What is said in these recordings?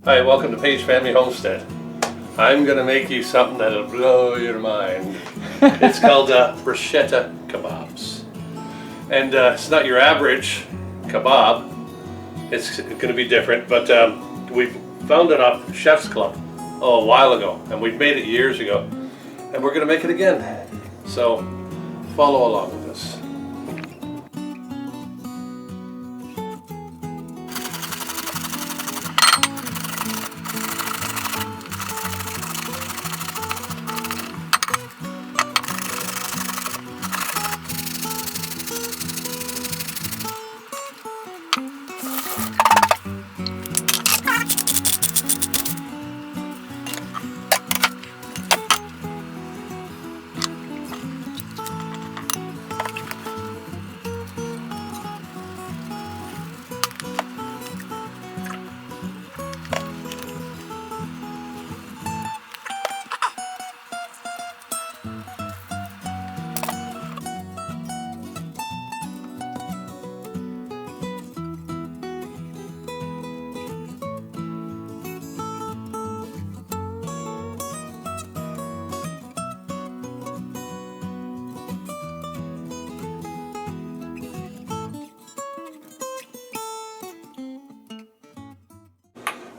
Hi, welcome to Paige Family Homestead. I'm going to make you something that'll blow your mind. It's called bruschetta kebabs. And it's not your average kebab. It's going to be different, but we found it off Chef's Club a while ago, and we've made it years ago, and we're going to make it again. So follow along with us.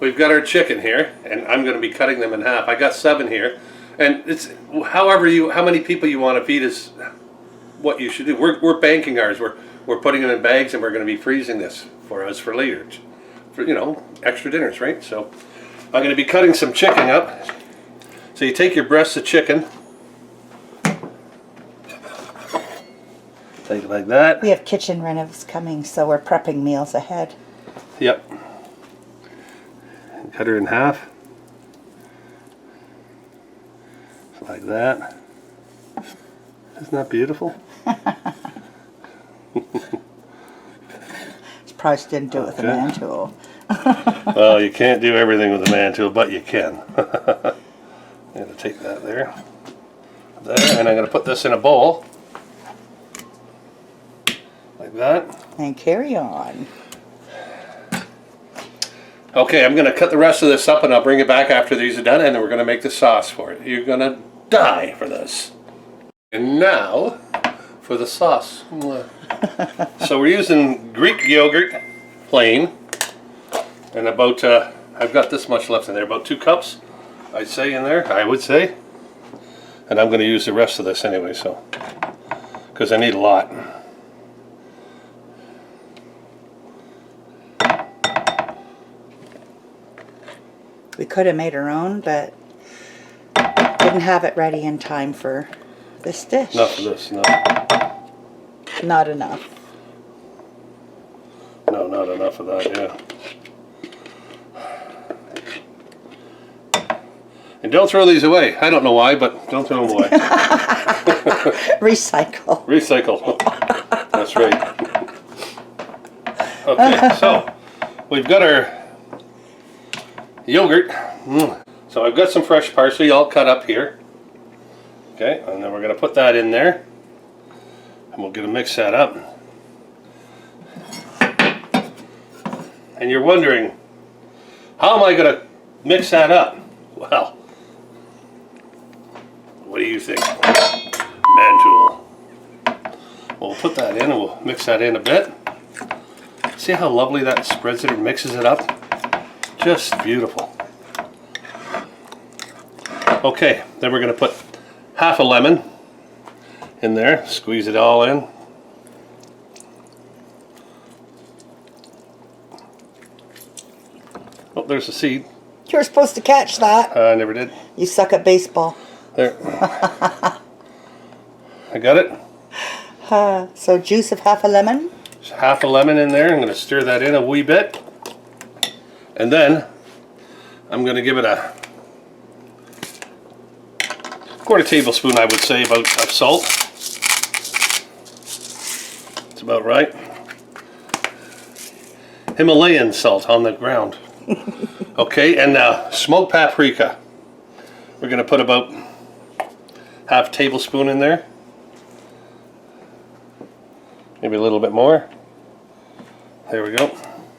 We've got our chicken here, and I'm going to be cutting them in half. I got 7 here, and it's how many people you want to feed is what you should do. We're banking ours. We're putting them in bags, and we're going to be freezing this for us for later, for extra dinners, right? So I'm going to be cutting some chicken up. So you take your breasts of chicken, take it like that. We have kitchen renovs coming, so we're prepping meals ahead. Yep. Cut her in half, like that. Isn't that beautiful? Surprised didn't do it with a man tool. Well, you can't do everything with a man tool, but you can. I'm going to take that there, and I'm going to put this in a bowl, like that. And carry on. Okay, I'm going to cut the rest of this up, and I'll bring it back after these are done, and then we're going to make the sauce for it. You're going to die for this. And now for the sauce. So we're using Greek yogurt, plain, and about, I've got this much left in there, about 2 cups, I would say. And I'm going to use the rest of this anyway, so, because I need a lot. We could have made our own, but didn't have it ready in time for this dish. Not for this, no. Not enough. No, not enough of that, yeah. And don't throw these away. I don't know why, but don't throw them away. Recycle. Recycle. That's right. Okay, so we've got our yogurt. So I've got some fresh parsley all cut up here. Okay, and then we're going to put that in there. And we're going to mix that up. And you're wondering, how am I going to mix that up? Well, what do you think? Man tool. We'll put that in and we'll mix that in a bit. See how lovely that spreads it and mixes it up? Just beautiful. Okay, then we're going to put half a lemon in there, squeeze it all in. Oh, there's a seed. You were supposed to catch that. I never did. You suck at baseball. There. I got it. So juice of half a lemon. There's half a lemon in there. I'm going to stir that in a wee bit. And then I'm going to give it a 1/4 tablespoon, I would say, of salt. It's about right. Himalayan salt on the ground. Okay, and smoked paprika. We're going to put about half tablespoon in there. Maybe a little bit more. There we go.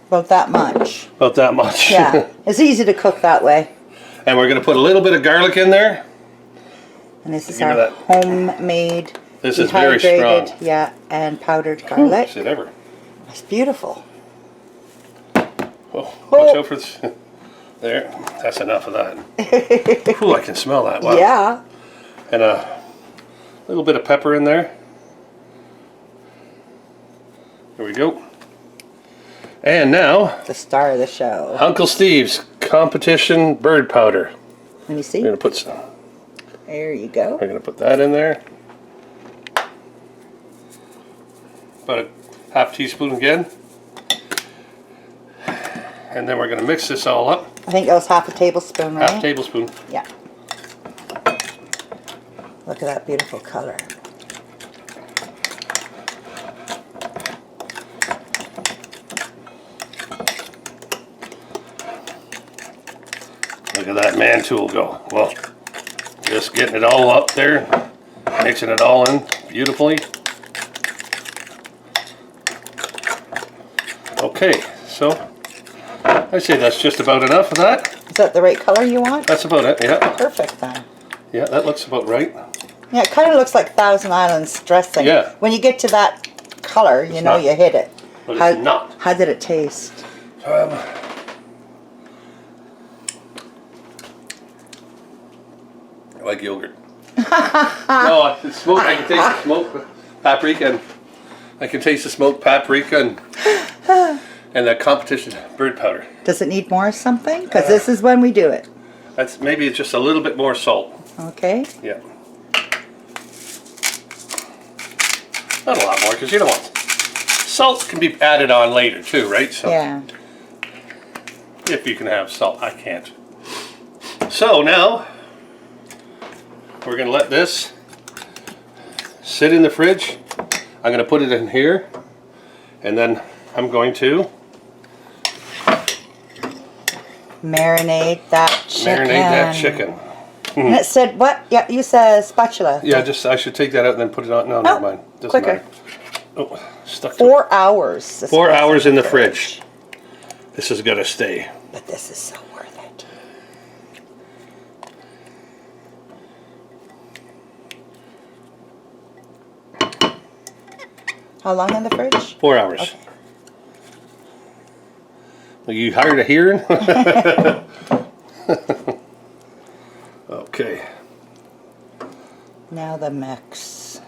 About that much. About that much. Yeah, it's easy to cook that way. And we're going to put a little bit of garlic in there. And this is Give me our that. homemade, This is very dehydrated, strong. yeah, and powdered garlic. Is it ever? It's beautiful. Oh, watch out for this. There, that's enough of that. Ooh, I can smell that. Wow. Yeah. And a little bit of pepper in there. There we go. And now, The star of the show. Uncle Steve's competition bird powder. Let me see. We're gonna put some. There you go. We're gonna put that in there. About a half teaspoon again. And then we're gonna mix this all up. I think that was half a tablespoon, right? Half tablespoon. Yeah. Look at that beautiful color. Look at that man tool go. Well, just getting it all up there, mixing it all in beautifully. Okay, so I say that's just about enough of that. Is that the right color you want? That's about it, yeah. Perfect then. Yeah, that looks about right. Yeah, it kind of looks like Thousand Islands dressing. Yeah. When you get to that color, you know not. you hit it. But it's not. How did it taste? I like yogurt. No, it's smoke. I can taste the smoked paprika, and I can taste the smoked paprika and that competition bird powder. Does it need more something? Because this is when we do it. That's maybe it's just a little bit more salt. Okay. Yeah. Not a lot more, because you don't want salt can be added on later too, right? So Yeah. if you can have salt, I can't. So now we're going to let this sit in the fridge. I'm going to put it in here, and then I'm going to Marinate that chicken. marinate that chicken. And it said what? Yeah, you said spatula. Yeah, just I should take that out and then put it on. No, never mind. Doesn't quicker. matter. Oh, stuck to 4 hours. this 4 goes hours in the fridge. This is gonna stay. But this is so worth it. How long in the fridge? 4 hours. Okay. Are you hard of hearing? Okay. Now the mix.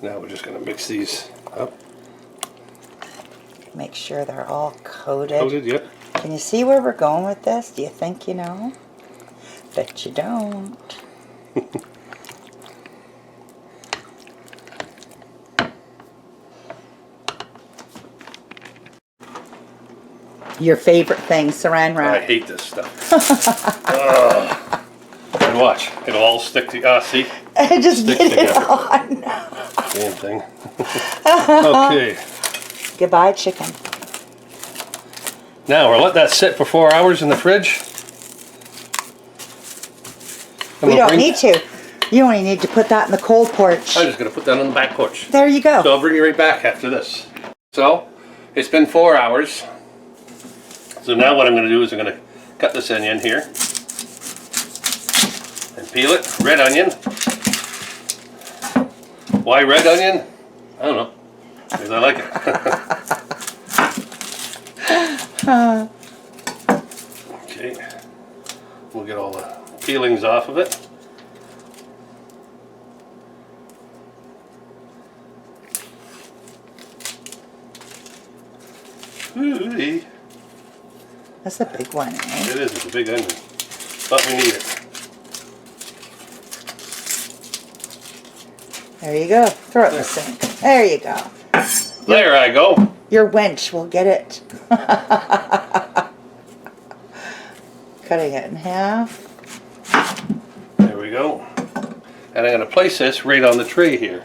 Now we're just gonna mix these up. Make sure they're all coated. Coated, yep. Can you see where we're going with this? Do you think you know? Bet you don't. Your favorite thing, saran I wrap. hate this stuff. And watch, it'll all stick to. See, Just Stick get it together. on. same thing. Okay. Goodbye, chicken. Now we'll let that sit for 4 hours in the fridge. And We we'll don't need to. You only need to put that in the cold porch. I'm just gonna put that on the back porch. There you go. So I'll bring you right back after this. So, it's been 4 hours. So now what I'm going to do is I'm going to cut this onion here. And peel it. Red onion. Why red onion? I don't know. Because I like it. Okay. We'll get all the peelings off of it. Ooh-wee. That's a big one, eh? It is, it's a big onion. But we need it. There you go. Throw it in the sink. There you go. There I go. Your winch will get it. Cutting it in half. There we go. And I'm going to place this right on the tray here.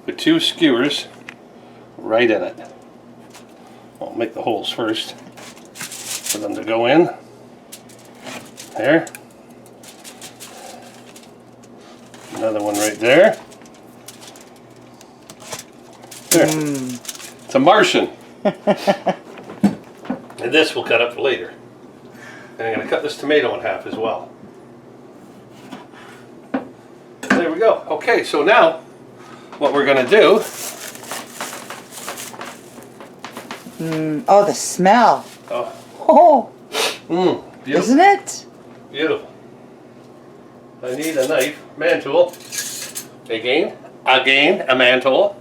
With 2 skewers right in it. I'll make the holes first for them to go in. There. Another one right there. There. It's a Martian. And this we'll cut up for later. And I'm going to cut this tomato in half as well. There we go. Okay, so now what we're going to do... Oh, the smell. Oh. Beautiful. Isn't it? Beautiful. I need a knife, man tool. Again, a man tool.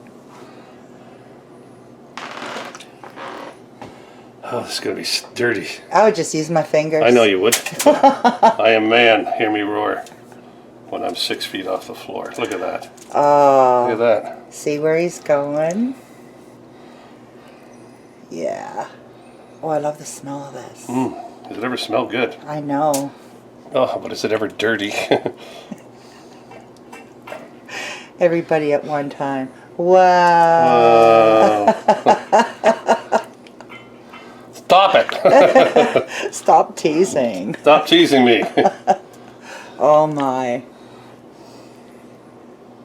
Oh, this is going to be dirty. I would just use my fingers. I know you would. I am man, hear me roar, when I'm 6 feet off the floor. Look at that. Oh. Look at that. See where he's going? Yeah. Oh, I love the smell of this. Does it ever smell good? I know. Oh, but is it ever dirty? Everybody at one time. Wow. Stop it. Stop teasing. Stop teasing me. Oh my.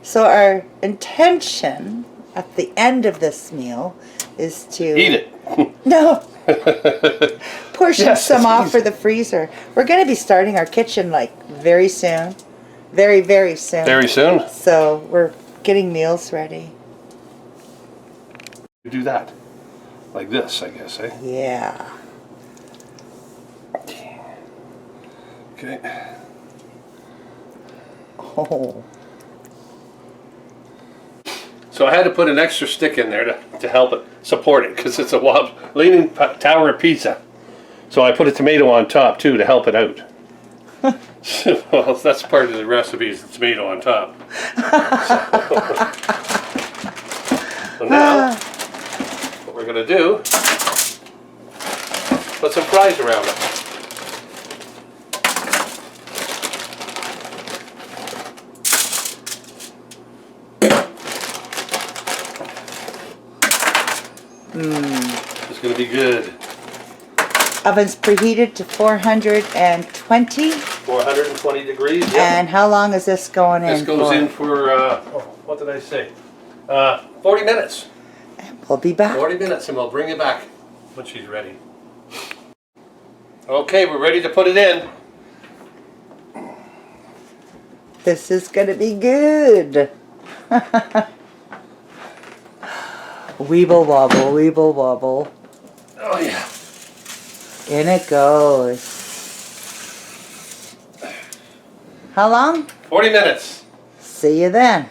So our intention at the end of this meal is to... Eat it. No. Portion Yes, some off easy. for the freezer. We're going to be starting our kitchen like very soon. Very, very soon. Very soon. So we're getting meals ready. Do that. Like this, I guess, eh? Yeah. Okay. Oh. So I had to put an extra stick in there to help it, support it, because it's a leaning tower of pizza. So I put a tomato on top, too, to help it out. Well, that's part of the recipe, is the tomato on top. So now, what we're going to do, put some fries around it. It's going to be good. Oven's preheated to 420. 420 degrees. Yep. And how long is this going in for? This goes in for, what did I say? 40 minutes. We'll be back. 40 minutes and we'll bring it back when she's ready. Okay, we're ready to put it in. This is going to be good. Weeble wobble, weeble wobble. Oh yeah. In it goes. How long? 40 minutes. See you then.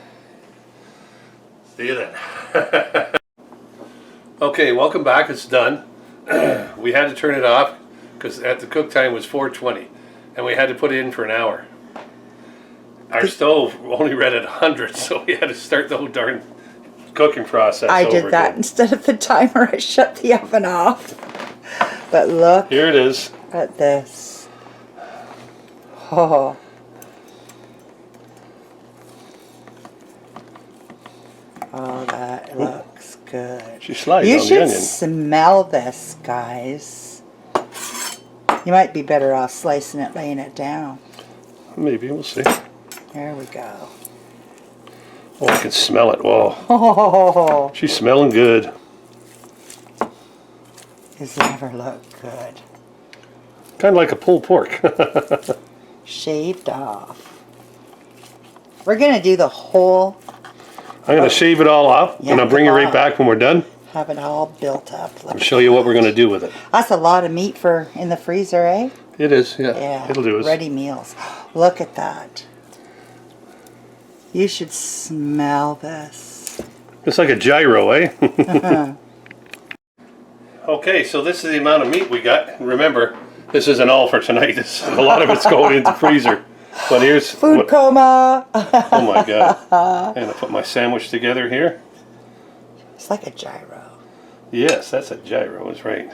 See you then. Okay, welcome back. It's done. We had to turn it off because at the cook time was 4:20, and we had to put it in for an hour. Our stove only read at 100, so we had to start the whole darn cooking process I over did that again. instead of the timer. I shut the oven off. But look Here it is. at this. Oh. Oh, that looks good. She sliced You on the should onion. smell this, guys. You might be better off slicing it, laying it down. Maybe, we'll see. There we go. Oh, I can smell it. Whoa. Oh, She's smelling good. does it ever look good? Kind of like a pulled pork. Shaved off. We're going to do the whole, I'm going to shave it all off, Yeah, and I'll bring it right wow. back when we're done. have it all built up. I'll show you what we're going to do with it. That's a lot of meat for in the freezer, eh? It is, yeah. Yeah. It'll do us. Ready meals. Look at that. You should smell this. It's like a gyro, eh? Okay, so this is the amount of meat we got. Remember, this isn't all for tonight. A lot of it's going into the freezer. But here's Food coma. Oh my god. I'm going to put my sandwich together here. It's like a gyro. Yes, that's a gyro, is right.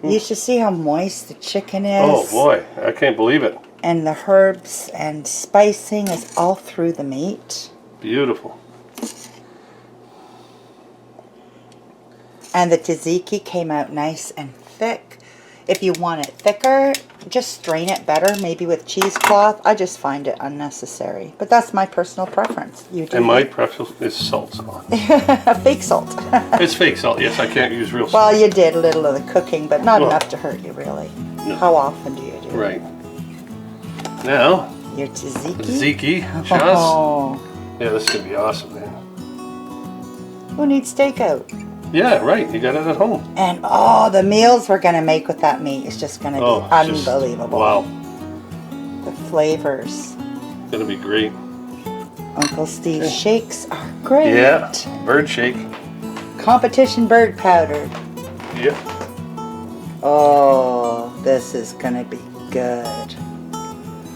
You should see how moist the chicken is. Oh boy, I can't believe it. And the herbs and spicing is all through the meat. Beautiful. And the tzatziki came out nice and thick. If you want it thicker, just strain it better, maybe with cheesecloth. I just find it unnecessary. But that's my personal preference. You do. And my preference is salt on. Fake salt. It's fake salt. Yes, I can't use real salt. Well, you did a little of the cooking, but not Well, enough to hurt you, really. No. How often do you do it? Right. Now, Your tzatziki? tzatziki sauce. Oh. Yeah, this is going to be awesome, man. Who needs takeout? Yeah, right. You got it at home. And oh, the meals we're going to make with that meat is just going to be it's just- unbelievable. Wow. The flavors. Going to be great. Uncle Steve's shakes are great. Yeah. Bird shake. Competition bird powder. Yeah. Oh, this is going to be good.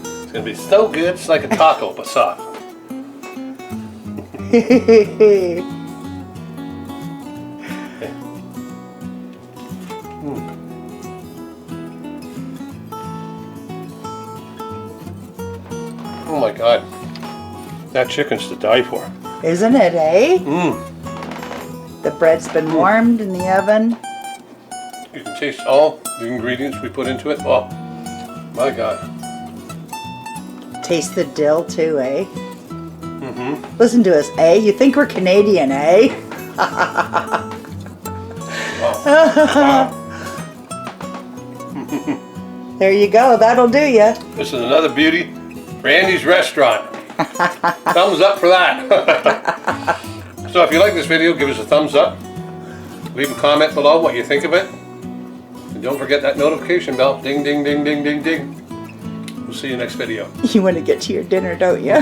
It's going to be so good. It's like a taco, but soft. Oh my God. That chicken's to die for. Isn't it, eh? Mmm. The bread's been warmed in the oven. You can taste all the ingredients we put into it. Oh, my God. Taste the dill too, eh? Mm-hmm. Listen to us, eh? You think we're Canadian, eh? Wow. There you go. That'll do ya. This is another beauty for Andy's restaurant. Thumbs up for that. So if you like this video, give us a thumbs up. Leave a comment below what you think of it. And don't forget that notification bell. Ding, ding, ding, ding, ding, ding. We'll see you next video. You want to get to your dinner, don't you?